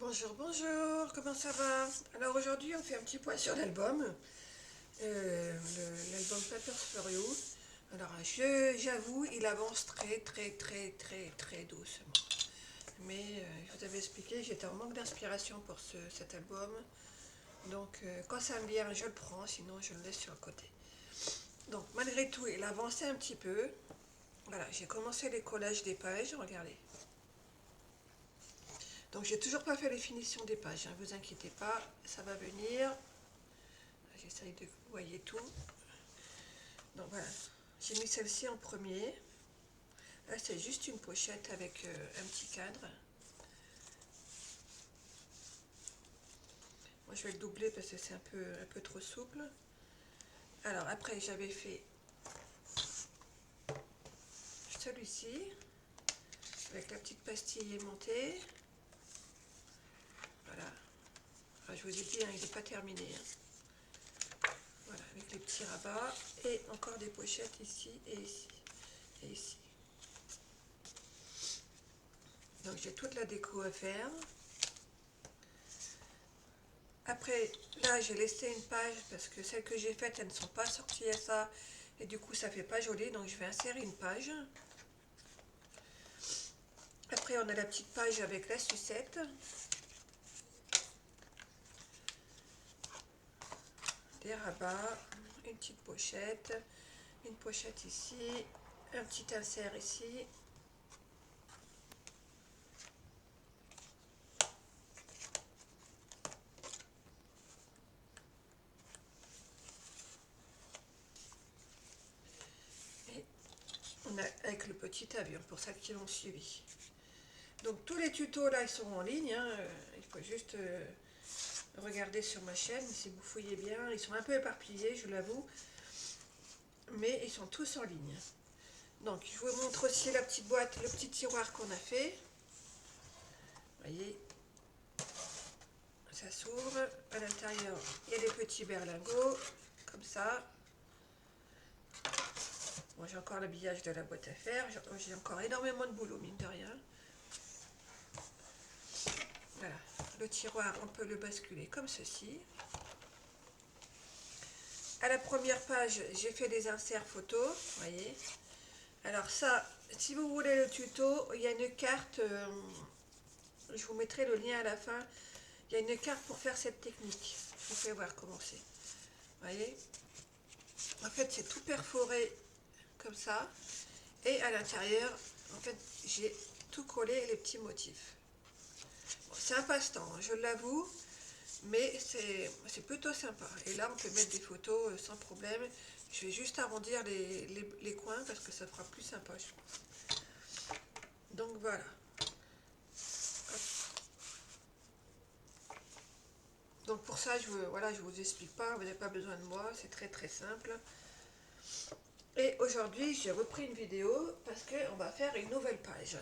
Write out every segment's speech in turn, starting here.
Bonjour, bonjour, comment ça va? Alors aujourd'hui on fait un petit point sur l'album, l'album Papers for You. Alors j'avoue, il avance très doucement. Mais je vous avais expliqué, j'étais en manque d'inspiration pour cet album. Donc quand ça me vient, je le prends, sinon je le laisse sur le côté. Donc malgré tout, il a avancé un petit peu. Voilà, j'ai commencé les collages des pages, regardez. Donc j'ai toujours pas fait les finitions des pages, ne vous inquiétez pas, ça va venir. J'essaye de vous voyez tout. Donc voilà, j'ai mis celle-ci en premier. Là c'est juste une pochette avec un petit cadre. Moi je vais le doubler parce que c'est un peu trop souple. Alors après j'avais fait celui-ci avec la petite pastille aimantée. Voilà. Alors, je vous ai dit, hein, il n'est pas terminé. Hein. Voilà, avec les petits rabats et encore des pochettes ici et ici et ici. Donc j'ai toute la déco à faire. Après, là, j'ai laissé une page parce que celles que j'ai faites, elles ne sont pas sorties à ça. Et du coup, ça fait pas joli. Donc, je vais insérer une page. Après, on a la petite page avec la sucette. Des rabats. Une petite pochette. Une pochette ici. Un petit insert ici. Et on a avec le petit avion pour celles qui l'ont suivi. Donc, tous les tutos, là, ils sont en ligne. Hein. Il faut juste... regardez sur ma chaîne, si vous fouillez bien, ils sont un peu éparpillés, je l'avoue, mais ils sont tous en ligne. Donc je vous montre aussi la petite boîte, le petit tiroir qu'on a fait. Vous voyez, ça s'ouvre. À l'intérieur, il y a des petits berlingots, comme ça. Bon, j'ai encore l'habillage de la boîte à faire. J'ai encore énormément de boulot, mine de rien. Voilà, le tiroir, on peut le basculer comme ceci. À la première page, j'ai fait des inserts photos, vous voyez. Alors ça, si vous voulez le tuto, il y a une carte, je vous mettrai le lien à la fin. Il y a une carte pour faire cette technique. Je vous fais voir comment c'est. Vous voyez, en fait, c'est tout perforé comme ça. Et à l'intérieur, en fait, j'ai tout collé les petits motifs. Bon, c'est un passe-temps, hein, je l'avoue, mais c'est plutôt sympa. Et là, on peut mettre des photos sans problème. Je vais juste arrondir les coins parce que ça fera plus sympa, je pense. Donc voilà. Donc pour ça, voilà, je vous explique pas, vous n'avez pas besoin de moi, c'est très simple. Et aujourd'hui, j'ai repris une vidéo parce qu'on va faire une nouvelle page.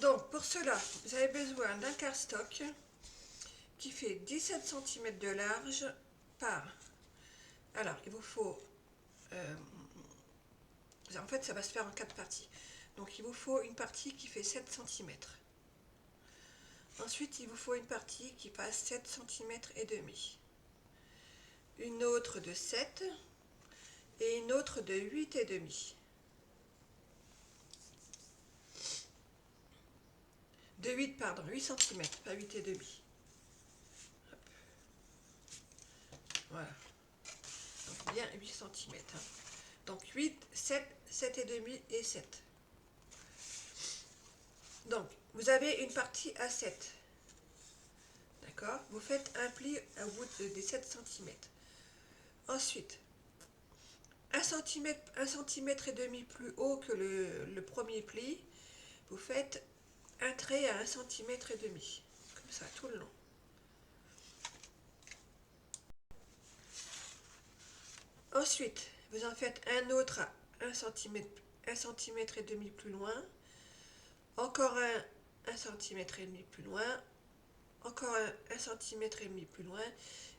Donc pour cela, vous avez besoin d'un cardstock qui fait 17 cm de large par... Alors, il vous faut... en fait, ça va se faire en 4 parties. Donc il vous faut une partie qui fait 7 cm. Ensuite, il vous faut une partie qui fasse 7 cm et demi. Une autre de 7 et une autre de 8 et demi. De 8, pardon, 8 cm, pas 8 et demi. Hop. Voilà. Donc bien 8 cm. Hein. Donc 8, 7, 7 et demi et 7. Donc, vous avez une partie à 7. D'accord? Vous faites un pli au bout des 7 cm. Ensuite, 1 cm, 1 cm et demi plus haut que le premier pli, vous faites un trait à 1 cm et demi. Comme ça, tout le long. Ensuite, vous en faites un autre à 1 cm, 1 cm et demi plus loin. Encore un centimètre et demi plus loin. Encore un centimètre et demi plus loin.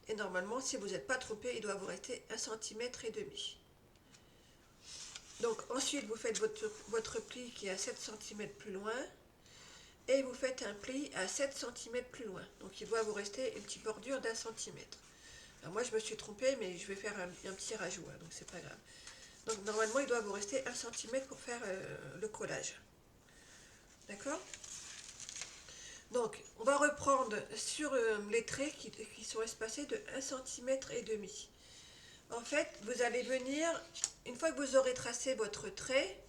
Et normalement, si vous n'êtes pas trompé, il doit vous rester 1 cm et demi. Donc ensuite, vous faites votre pli qui est à 7 cm plus loin. et vous faites un pli à 7 cm plus loin. Donc il doit vous rester une petite bordure d'1 centimètre. Alors moi je me suis trompée, mais je vais faire un petit rajout, hein, donc c'est pas grave. Donc normalement il doit vous rester 1 centimètre pour faire le collage. D'accord? Donc on va reprendre sur les traits qui sont espacés de 1 centimètre et demi. En fait, vous allez venir, une fois que vous aurez tracé votre trait,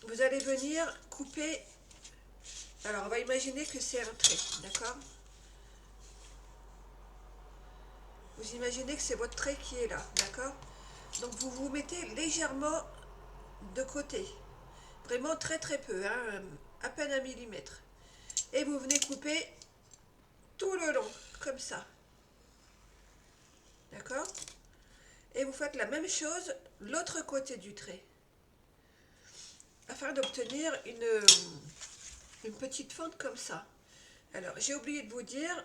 vous allez venir couper. Alors on va imaginer que c'est un trait, d'accord? Vous imaginez que c'est votre trait qui est là, d'accord? Donc vous vous mettez légèrement de côté, vraiment très très peu, hein, à peine 1 millimètre. Et vous venez couper tout le long, comme ça, d'accord? Et vous faites la même chose l'autre côté du trait, afin d'obtenir une petite fente comme ça. Alors j'ai oublié de vous dire,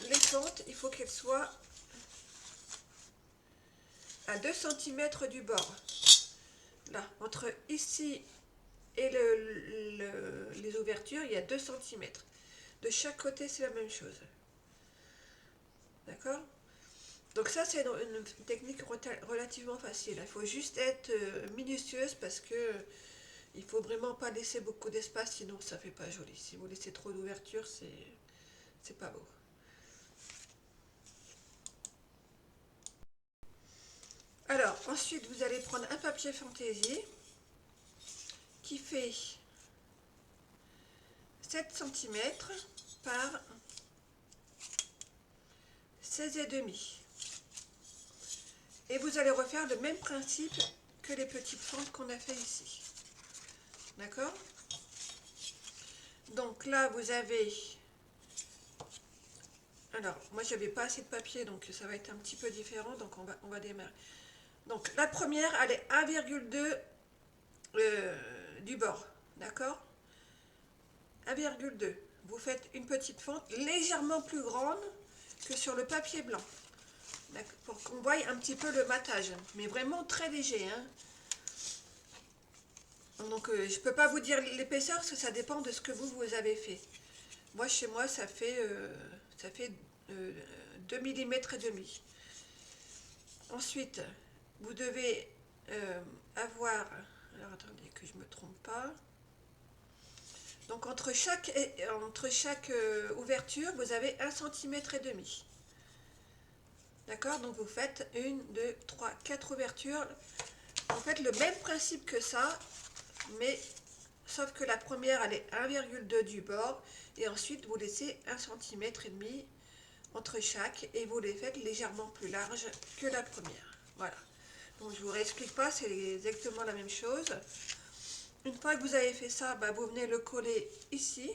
les fentes, il faut qu'elles soient à 2 cm du bord. Là, entre ici et les ouvertures, il y a 2 cm. De chaque côté, c'est la même chose. D'accord? Donc ça, c'est une technique relativement facile. Il faut juste être minutieuse parce que il faut vraiment pas laisser beaucoup d'espace, sinon ça fait pas joli. Si vous laissez trop d'ouverture, c'est pas beau. Alors, ensuite, vous allez prendre un papier fantaisie qui fait 7 cm par 16,5. Et vous allez refaire le même principe que les petites fentes qu'on a fait ici. D'accord? Donc là, vous avez... Alors, moi, j'avais pas assez de papier, donc ça va être un petit peu différent. Donc, on va démarrer. Donc, la première, elle est 1,2 du bord. D'accord? 1,2. Vous faites une petite fente légèrement plus grande que sur le papier blanc. Pour qu'on voie un petit peu le matage. Mais vraiment très léger, hein. Donc je ne peux pas vous dire l'épaisseur parce que ça dépend de ce que vous avez fait. Moi chez moi ça fait 2 millimètres et demi. Ensuite vous devez avoir, alors attendez que je ne me trompe pas. Donc entre chaque ouverture vous avez 1 centimètre et demi. D'accord? Donc vous faites 1, 2, 3, 4 ouvertures. Vous faites le même principe que ça, mais sauf que la première elle est 1,2 du bord et ensuite vous laissez 1 centimètre et demi entre chaque et vous les faites légèrement plus larges que la première. Voilà. Donc je vous réexplique pas, c'est exactement la même chose. Une fois que vous avez fait ça, vous venez le coller ici.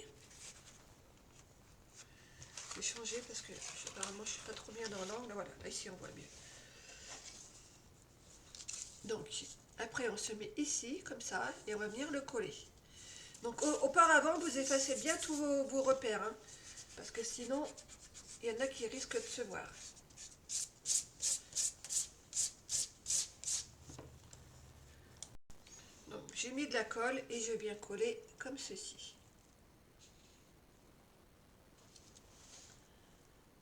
Je vais changer parce que apparemment je suis pas trop bien dans l'angle. Voilà, là ici on voit mieux. Donc après on se met ici comme ça et on va venir le coller. Donc auparavant vous effacez bien tous vos repères, hein, parce que sinon il y en a qui risquent de se voir. Donc j'ai mis de la colle et je viens coller comme ceci.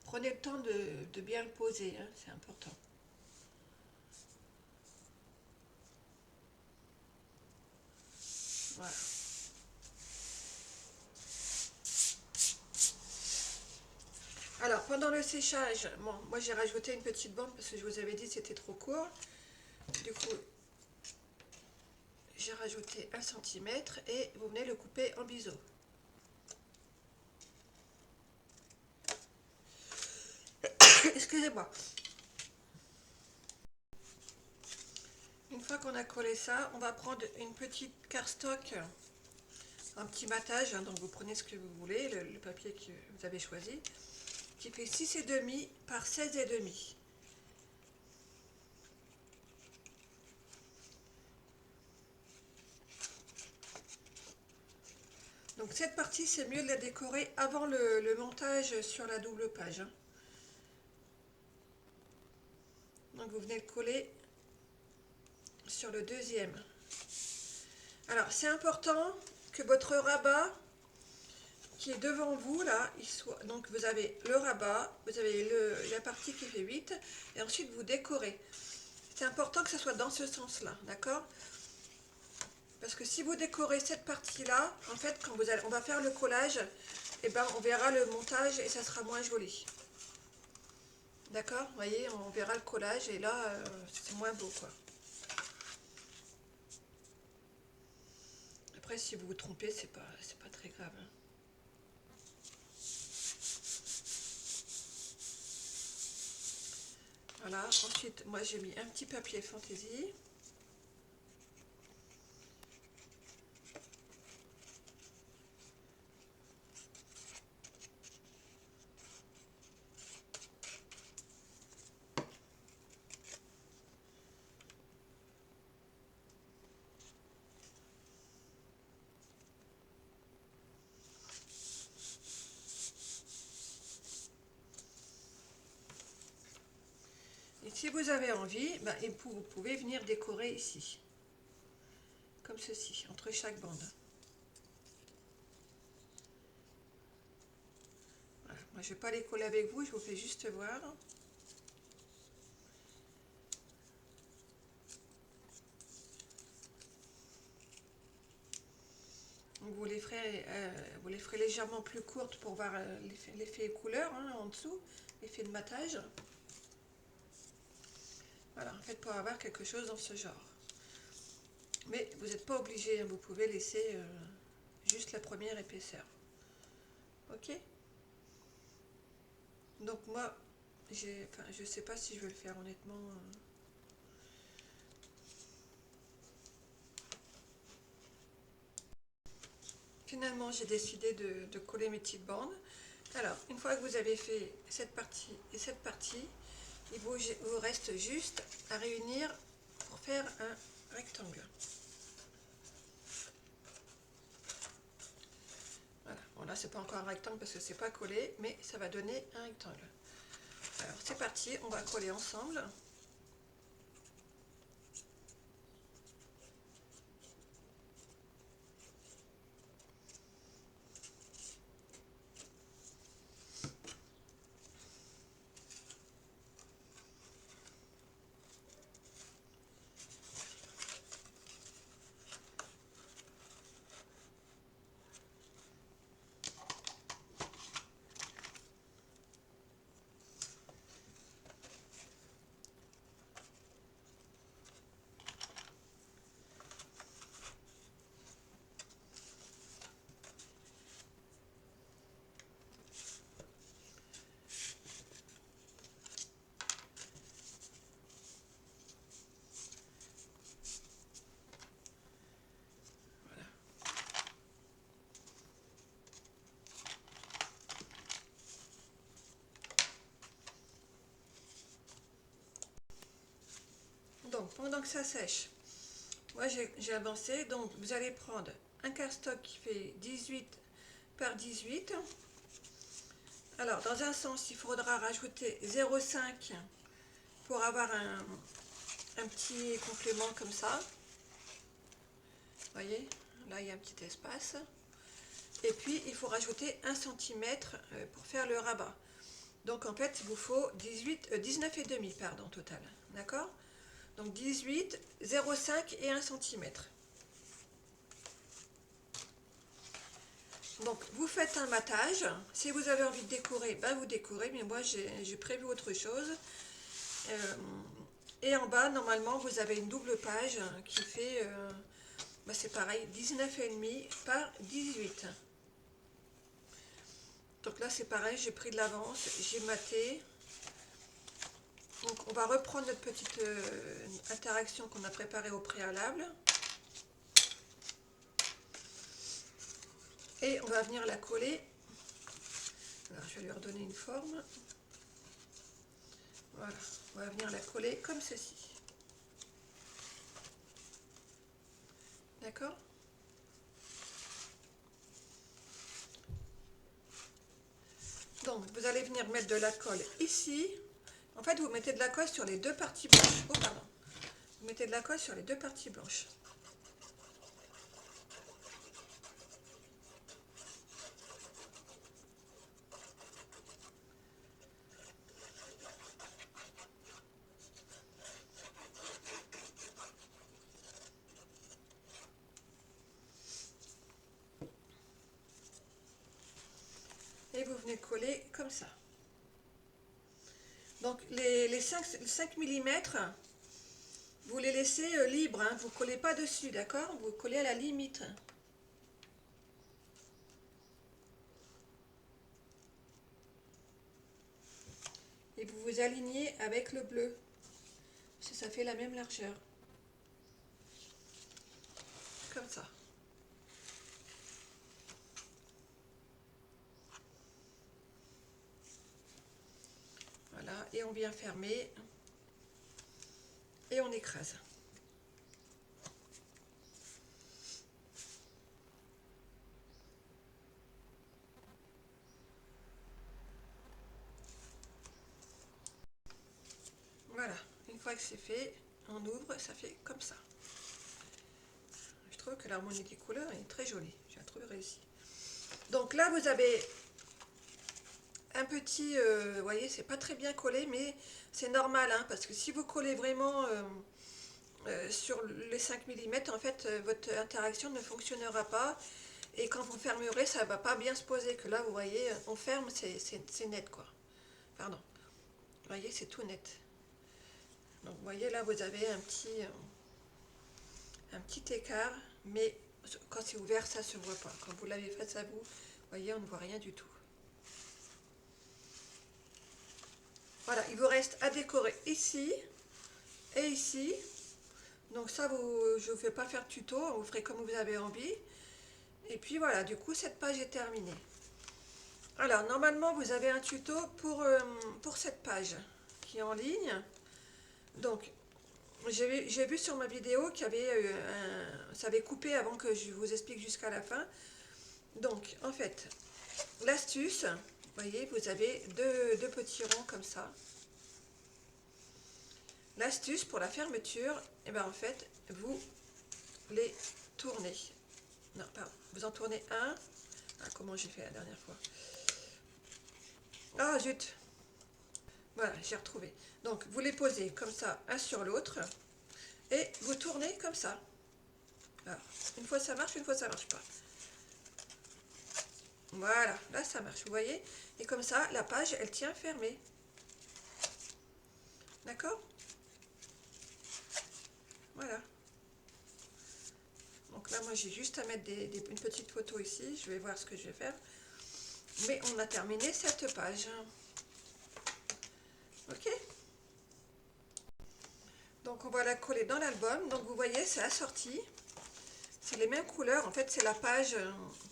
Prenez le temps de bien le poser, hein, c'est important. Voilà. Alors pendant le séchage, bon, moi j'ai rajouté une petite bande parce que je vous avais dit que c'était trop court. Du coup, j'ai rajouté 1 centimètre et vous venez le couper en biseau. Excusez-moi. Une fois qu'on a collé ça, on va prendre une petite cardstock, un petit matage, hein, donc vous prenez ce que vous voulez, le papier que vous avez choisi, qui fait 6,5 par 16,5. Donc cette partie, c'est mieux de la décorer avant le montage sur la double page, hein. Donc vous venez le coller sur le deuxième. Alors c'est important que votre rabat qui est devant vous là, donc vous avez le rabat, vous avez la partie qui fait 8 et ensuite vous décorez. C'est important que ça soit dans ce sens-là, d'accord? Parce que si vous décorez cette partie-là, en fait, quand on va faire le collage, et ben, on verra le montage et ça sera moins joli. D'accord? Vous voyez, on verra le collage et là, c'est moins beau, quoi. Après, si vous vous trompez, c'est pas très grave. Hein. Voilà, ensuite, moi j'ai mis un petit papier fantaisie. Et si vous avez envie, ben, vous pouvez venir décorer ici, comme ceci, entre chaque bande. Voilà. Moi, je ne vais pas les coller avec vous, je vous fais juste voir. Donc vous les ferez légèrement plus courtes pour voir l'effet couleur hein, en dessous, l'effet de matage. Voilà, en fait, pour avoir quelque chose dans ce genre. Mais vous n'êtes pas obligé, hein, vous pouvez laisser juste la première épaisseur. Ok? Donc moi, je sais pas si je vais le faire honnêtement. Finalement, j'ai décidé de coller mes petites bandes. Alors, une fois que vous avez fait cette partie et cette partie, il vous reste juste à réunir pour faire un rectangle. Voilà, bon là c'est pas encore un rectangle parce que c'est pas collé, mais ça va donner un rectangle. Alors c'est parti, on va coller ensemble. Donc pendant que ça sèche, moi j'ai avancé, donc vous allez prendre un cardstock qui fait 18 par 18. Alors dans un sens il faudra rajouter 0,5 pour avoir un petit complément comme ça. Vous voyez, là il y a un petit espace. Et puis il faut rajouter 1 cm pour faire le rabat. Donc en fait il vous faut 19,5 pardon total. D'accord? Donc 18, 0,5 et 1 cm. Donc vous faites un matage. Si vous avez envie de décorer, ben vous décorez. Mais moi j'ai prévu autre chose. Et en bas, normalement, vous avez une double page qui fait, ben c'est pareil, 19,5 par 18. Donc là c'est pareil, j'ai pris de l'avance, j'ai maté. Donc on va reprendre notre petite interaction qu'on a préparée au préalable. Et on va venir la coller. Alors je vais lui redonner une forme. Voilà, on va venir la coller comme ceci. D'accord? Donc vous allez venir mettre de la colle ici. En fait vous mettez de la colle sur les deux parties blanches. Oh pardon. Vous mettez de la colle sur les deux parties blanches. venez coller comme ça. Donc les 5 mm, vous les laissez libres, hein, vous ne collez pas dessus, d'accord? Vous collez à la limite. Et vous vous alignez avec le bleu, parce que ça fait la même largeur. Comme ça. Voilà, et on vient fermer. Et on écrase. Voilà, une fois que c'est fait, on ouvre, ça fait comme ça. Je trouve que l'harmonie des couleurs est très jolie, j'ai trouvé réussi. Donc là, vous avez un petit, vous voyez, c'est pas très bien collé, mais c'est normal, hein, parce que si vous collez vraiment sur les 5 mm, en fait, votre interaction ne fonctionnera pas. Et quand vous fermerez, ça va pas bien se poser. Que là, vous voyez, on ferme, c'est net, quoi. Pardon. Vous voyez, c'est tout net. Donc, vous voyez, là, vous avez un petit écart, mais quand c'est ouvert, ça se voit pas. Quand vous l'avez face à vous, vous voyez, on ne voit rien du tout. Voilà, il vous reste à décorer ici et ici. Donc ça, je ne vous fais pas faire de tuto, vous ferez comme vous avez envie. Et puis voilà, du coup, cette page est terminée. Alors, normalement, vous avez un tuto pour cette page qui est en ligne. Donc, j'ai vu sur ma vidéo qu'il y avait ça avait coupé avant que je vous explique jusqu'à la fin. Donc, en fait, l'astuce, vous voyez, vous avez deux petits ronds comme ça. L'astuce pour la fermeture, et bien en fait, vous les tournez. Non, pardon, vous en tournez un. Ah, comment j'ai fait la dernière fois? Ah, zut! Voilà, j'ai retrouvé. Donc, vous les posez comme ça, un sur l'autre, et vous tournez comme ça. Alors, une fois ça marche, une fois ça marche pas. Voilà, là ça marche, vous voyez? Et comme ça, la page, elle tient fermée. D'accord? Voilà. Donc là, moi, j'ai juste à mettre une petite photo ici. Je vais voir ce que je vais faire. Mais on a terminé cette page. Ok? Donc, on va la coller dans l'album. Donc, vous voyez, c'est assorti. C'est les mêmes couleurs. En fait, c'est la page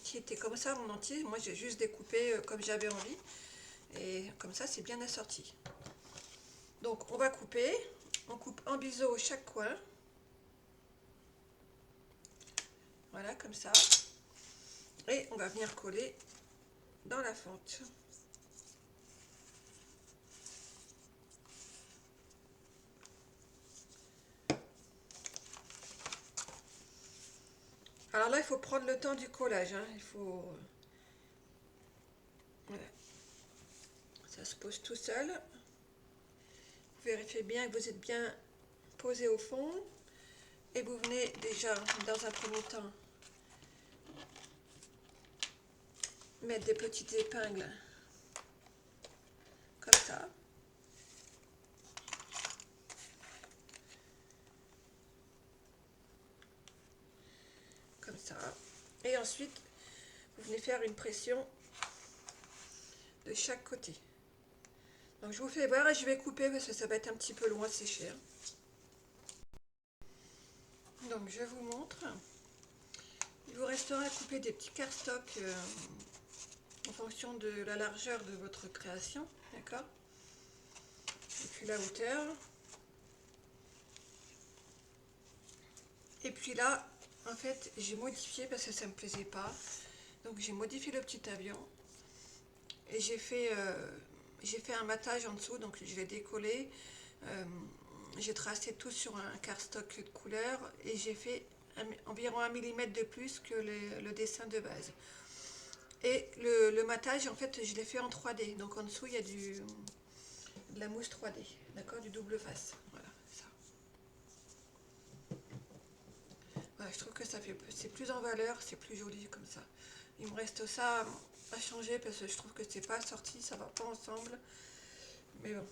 qui était comme ça en entier. Moi, j'ai juste découpé comme j'avais envie. Et comme ça, c'est bien assorti. Donc, on va couper. On coupe en biseau chaque coin. Voilà, comme ça. Et on va venir coller dans la fente. Alors là, il faut prendre le temps du collage, hein. Il faut... Voilà. Ça se pose tout seul. Vous vérifiez bien que vous êtes bien posé au fond. Et vous venez déjà, dans un premier temps, mettre des petites épingles comme ça. Comme ça. Et ensuite, vous venez faire une pression de chaque côté. Donc je vous fais voir et je vais couper parce que ça va être un petit peu long à sécher. Donc je vous montre. Il vous restera à couper des petits cardstocks en fonction de la largeur de votre création, d'accord? Et puis la hauteur. Et puis là, en fait, j'ai modifié parce que ça ne me plaisait pas. Donc j'ai modifié le petit avion. Et j'ai fait un matage en dessous, donc je l'ai décollé. J'ai tracé tout sur un cardstock de couleur et j'ai fait environ 1 mm de plus que le dessin de base. Et le matage, en fait, je l'ai fait en 3D. Donc en dessous, il y a de la mousse 3D, d'accord, du double face. Voilà, ça. Voilà, je trouve que c'est plus en valeur, c'est plus joli comme ça. Il me reste ça à changer parce que je trouve que c'est pas sorti, ça va pas ensemble. Mais bon,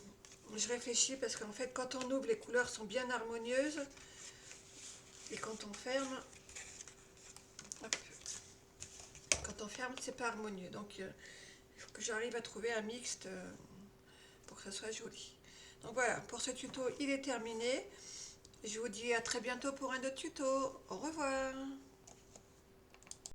je réfléchis parce qu'en fait, quand on ouvre, les couleurs sont bien harmonieuses. Et quand on ferme, hop, quand on ferme, c'est pas harmonieux. Donc, il faut que j'arrive à trouver un mixte pour que ça soit joli. Donc voilà, pour ce tuto, il est terminé. Je vous dis à très bientôt pour un autre tuto. Au revoir.